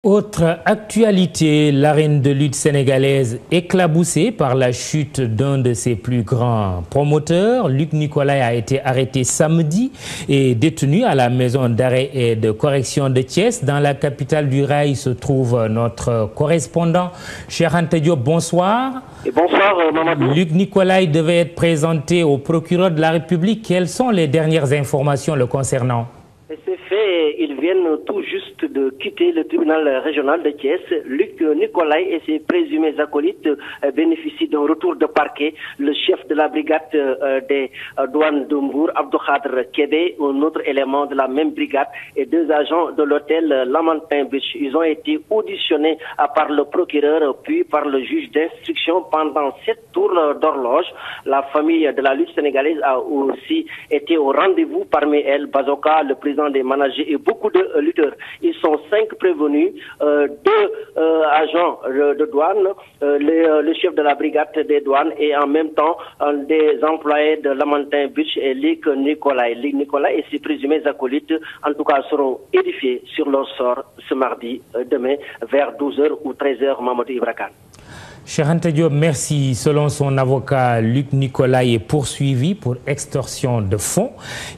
Autre actualité, l'arène de lutte sénégalaise éclaboussée par la chute d'un de ses plus grands promoteurs. Luc Nicolaï a été arrêté samedi et détenu à la maison d'arrêt et de correction de Thiès. Dans la capitale du rail se trouve notre correspondant Cheikh Anta Diop. Bonsoir. Et bonsoir Mamadou. Luc Nicolaï devait être présenté au procureur de la République. Quelles sont les dernières informations le concernant? C'est fait, ils viennent tout juste de quitter le tribunal régional de Thiès. Luc Nicolaï et ses présumés acolytes bénéficient d'un retour de parquet. Le chef de la brigade des douanes de Mbour, Abdou Khadr Kébé, un autre élément de la même brigade, et deux agents de l'hôtel Lamantin Beach. Ils ont été auditionnés par le procureur puis par le juge d'instruction pendant 7 tours d'horloge. La famille de la lutte sénégalaise a aussi été au rendez-vous, parmi elles Bazoka, le président des managers et beaucoup de lutteurs. Ils sont 5 prévenus, 2 agents de douane, le chef de la brigade des douanes et en même temps des employés de Lamantin Beach et Luc Nicolaï. Luc Nicolaï et ses présumés acolytes, en tout cas, seront édifiés sur leur sort ce mardi, demain, vers 12h ou 13h, Mamadou Ibra Kane. Cheikh Anta Diop, merci. Selon son avocat, Luc Nicolaï est poursuivi pour extorsion de fonds.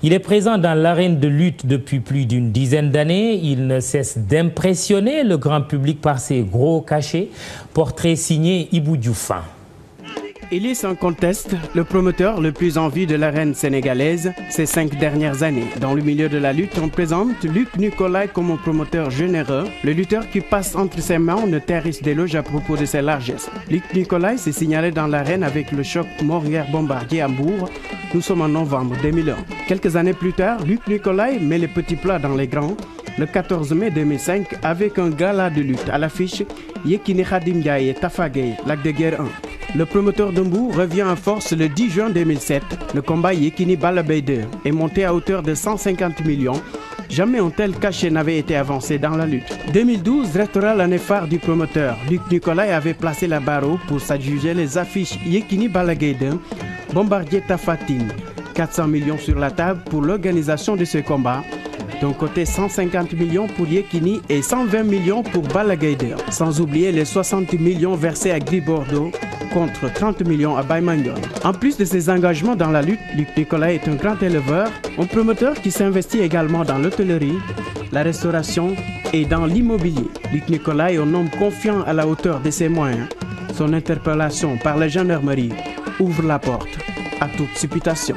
Il est présent dans l'arène de lutte depuis plus d'une dizaine d'années. Il ne cesse d'impressionner le grand public par ses gros cachets. Portrait signé Ibou Diouf. Il est sans conteste le promoteur le plus en vue de l'arène sénégalaise ces 5 dernières années. Dans le milieu de la lutte, on présente Luc Nicolaï comme un promoteur généreux, le lutteur qui passe entre ses mains ne terrisse d'éloges à propos de ses largesses. Luc Nicolaï s'est signalé dans l'arène avec le choc Morière-Bombardier à Mbour. Nous sommes en novembre 2001. Quelques années plus tard, Luc Nicolaï met les petits plats dans les grands. Le 14 mai 2005, avec un gala de lutte à l'affiche, Yekini Khadim Ndiaye et Tafa Gueye, Lac de Guerre 1. Le promoteur de Mbour revient en force le 10 juin 2007. Le combat Yekini Balla Gaye 2 est monté à hauteur de 150 millions. Jamais un tel cachet n'avait été avancé dans la lutte. 2012 restera l'année phare du promoteur. Luc Nicolaï avait placé la barre haute pour s'adjuger les affiches Yekini Balla Gaye 2, Bombardier Tapha Tine. 400 millions sur la table pour l'organisation de ce combat. D'un côté 150 millions pour Yekini et 120 millions pour Balla Gaye 2. Sans oublier les 60 millions versés à Gris Bordeaux contre 30 millions à Baïmandion. En plus de ses engagements dans la lutte, Luc Nicolaï est un grand éleveur, un promoteur qui s'investit également dans l'hôtellerie, la restauration et dans l'immobilier. Luc Nicolaï est un homme confiant à la hauteur de ses moyens. Son interpellation par la gendarmerie ouvre la porte à toute supputation.